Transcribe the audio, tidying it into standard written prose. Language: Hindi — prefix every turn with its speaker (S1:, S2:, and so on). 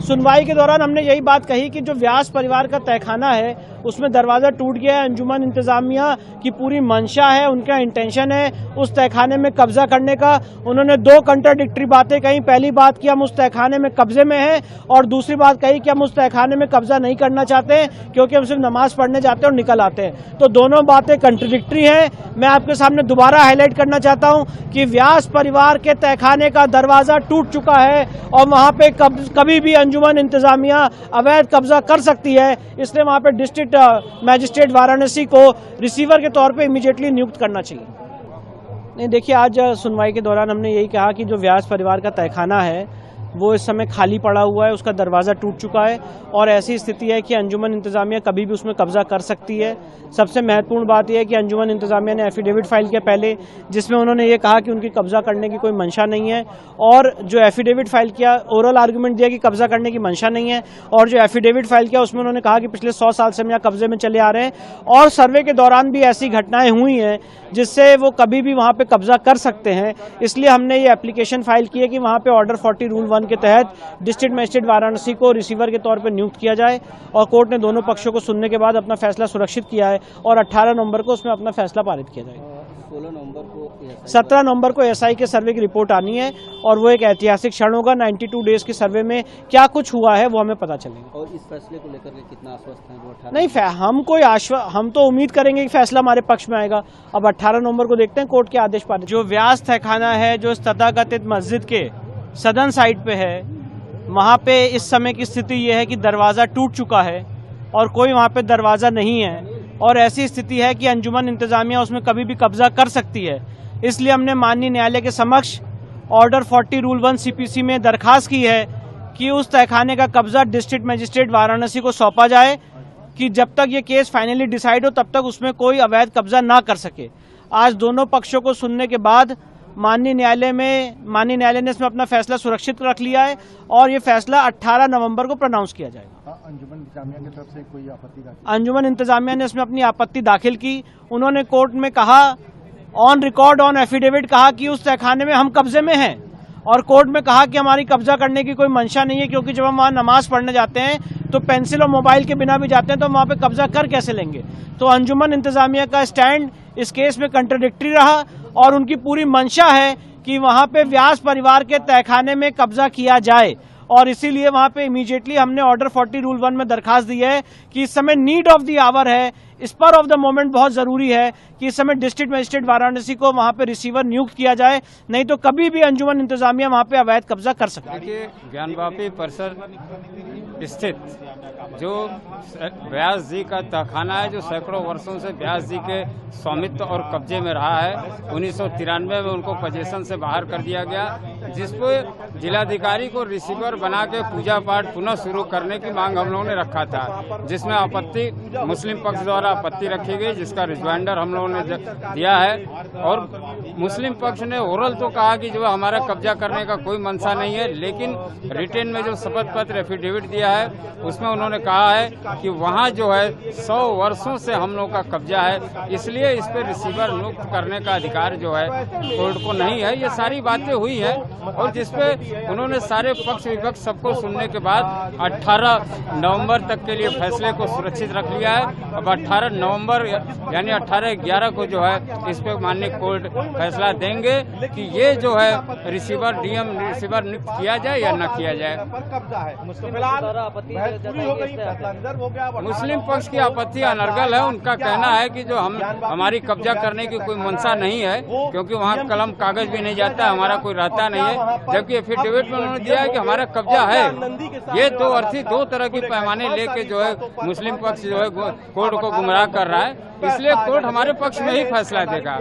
S1: सुनवाई के दौरान हमने यही बात कही कि जो व्यास परिवार का तहखाना है उसमें दरवाज़ा टूट गया है। अंजुमन इंतज़ामिया की पूरी मंशा है, उनका इंटेंशन है उस तहखाने में कब्जा करने का। उन्होंने दो कंट्राडिक्टरी बातें कही। पहली बात कि हम उस तहखाने में कब्जे में हैं, और दूसरी बात कही कि हम उस तहखाने में कब्जा नहीं करना चाहते क्योंकि हम सिर्फ नमाज पढ़ने जाते हैं और निकल आते हैं। तो दोनों बातें कंट्राडिक्टरी हैं। मैं आपके सामने दोबारा हाईलाइट करना चाहता हूं कि व्यास परिवार के तहखाने का दरवाज़ा टूट चुका है और वहां पे कभी भी अंजुमन इंतज़ामिया अवैध कब्जा कर सकती है। इसलिए वहां पे डिस्ट्रिक्ट मैजिस्ट्रेट वाराणसी को रिसीवर के तौर पे इमीडिएटली नियुक्त करना चाहिए। नहीं, देखिए, आज सुनवाई के दौरान हमने यही कहा कि जो व्यास परिवार का तहखाना है वो इस समय खाली पड़ा हुआ है, उसका दरवाज़ा टूट चुका है और ऐसी स्थिति है कि अंजुमन इंतज़ामिया कभी भी उसमें कब्जा कर सकती है। सबसे महत्वपूर्ण बात यह है कि अंजुमन इंतज़ामिया ने एफिडेविट फाइल किया पहले, जिसमें उन्होंने ये कहा कि उनकी कब्जा करने की कोई मंशा नहीं है, और जो एफिडेविट फाइल किया ओरल आर्गूमेंट दिया कि कब्जा करने की मंशा नहीं है, और जो एफिडेविट फाइल किया उसमें उन्होंने कहा कि पिछले 100 साल से हम यहाँ कब्जे में चले आ रहे हैं और सर्वे के दौरान भी ऐसी घटनाएं हुई हैं जिससे वो कभी भी वहाँ पे कब्जा कर सकते हैं। इसलिए हमने ये एप्लीकेशन फाइल की है कि वहाँ पे ऑर्डर 40 रूल 1 के तहत डिस्ट्रिक्ट मजिस्ट्रेट वाराणसी को रिसीवर के तौर पर नियुक्त किया जाए, और कोर्ट ने दोनों पक्षों को सुनने के बाद अपना फैसला सुरक्षित किया है और 18 नवंबर को उसमें अपना फैसला पारित किया जाएगा। 17 नवंबर को एसआई के सर्वे की रिपोर्ट आनी है और वो एक ऐतिहासिक क्षण होगा। 92 डेज के सर्वे में क्या कुछ हुआ है वो हमें पता चलेगा।
S2: और इस फैसले को लेकर के कितना आश्वस्त हैं वो?
S1: नहीं, हम तो उम्मीद करेंगे कि फैसला हमारे पक्ष में आएगा। अब 18 नवंबर को देखते हैं कोर्ट के आदेश पारित। जो व्यास तहखाना है जो इस तथाकथित मस्जिद के सदन साइड पे है, वहाँ पे इस समय की स्थिति ये है कि दरवाज़ा टूट चुका है और कोई वहाँ पे दरवाज़ा नहीं है, और ऐसी स्थिति है कि अंजुमन इंतज़ामिया उसमें कभी भी कब्जा कर सकती है। इसलिए हमने माननीय न्यायालय के समक्ष ऑर्डर 40 रूल 1 सीपीसी में दरखास्त की है कि उस तहखाने का कब्जा डिस्ट्रिक्ट मजिस्ट्रेट वाराणसी को सौंपा जाए, कि जब तक ये केस फाइनली डिसाइड हो तब तक उसमें कोई अवैध कब्जा ना कर सके। आज दोनों पक्षों को सुनने के बाद माननीय न्यायालय ने इसमें अपना फैसला सुरक्षित रख लिया है और ये फैसला 18 नवंबर को प्रोनाउंस किया जाएगा।
S3: अंजुमन इंतज़ामिया की तरफ से कोई आपत्ति?
S1: अंजुमन इंतज़ामिया ने इसमें अपनी आपत्ति दाखिल की। उन्होंने कोर्ट में कहा, ऑन रिकॉर्ड ऑन एफिडेविट कहा कि उस तहखाने में हम कब्जे में हैं, और कोर्ट में कहा कि हमारी कब्जा करने की कोई मंशा नहीं है, क्योंकि जब हम वहाँ नमाज पढ़ने जाते हैं तो पेंसिल और मोबाइल के बिना भी जाते हैं, तो हम वहाँ पे कब्जा कर कैसे लेंगे। तो अंजुमन इंतज़ामिया का स्टैंड इस केस में कंट्राडिक्टरी रहा और उनकी पूरी मंशा है कि वहाँ पे व्यास परिवार के तहखाने में कब्जा किया जाए, और इसीलिए वहाँ पे इमीडिएटली हमने ऑर्डर 40 रूल 1 में दरखास्त दी है कि इस समय नीड ऑफ द आवर है, स्पर ऑफ द मोमेंट बहुत जरूरी है कि इस समय डिस्ट्रिक्ट मजिस्ट्रेट वाराणसी को वहाँ पे रिसीवर नियुक्त किया जाए, नहीं तो कभी भी अंजुमन इंतज़ामिया वहाँ पे अवैध कब्जा कर सकती है।
S4: देखिए, ज्ञानवापी परिसर स्थित जो व्यास जी का तहखाना है, जो सैकड़ों वर्षों से व्यास जी के स्वामित्व और कब्जे में रहा है, 1993 में उनको पोजीशन से बाहर कर दिया गया, जिसपे जिलाधिकारी को रिसीवर बना के पूजा पाठ पुनः शुरू करने की मांग हम लोगों ने रखा था, जिसमें आपत्ति मुस्लिम पक्ष द्वारा आपत्ति रखी गई, जिसका रिजवाइंडर हम लोगों ने दिया है। और मुस्लिम पक्ष ने ओरल तो कहा कि जो हमारा कब्जा करने का कोई मंशा नहीं है, लेकिन रिटेन में जो शपथ पत्र एफिडेविट दिया है उसमें उन्होंने कहा है कि वहाँ जो है 100 वर्षों से हम लोग का कब्जा है, इसलिए इस पर रिसीवर नियुक्त करने का अधिकार जो है कोर्ट को नहीं है। ये सारी बातें हुई है और जिसपे उन्होंने सारे पक्ष विपक्ष सबको सुनने के बाद 18 नवंबर तक के लिए फैसले को सुरक्षित रख लिया है। अब 18 नवंबर यानी 18/11 को जो है इस पे माननीय कोर्ट फैसला देंगे कि ये जो है रिसीवर रिसीवर नियुक्त किया जाए या न किया जाए। मुस्लिम पक्ष की आपत्ति अनर्गल है। उनका कहना है कि जो हमारी कब्जा करने की कोई मंशा नहीं है, क्योंकि वहाँ कलम कागज भी नहीं जाता, हमारा कोई रहता नहीं है, जबकि एफिडेविट में उन्होंने दिया है कि हमारा कब्जा है। ये दो अर्थी दो तरह की पैमाने लेके जो है मुस्लिम पक्ष जो है कोर्ट को गुमराह कर रहा है, इसलिए कोर्ट हमारे पक्ष में ही फैसला देगा।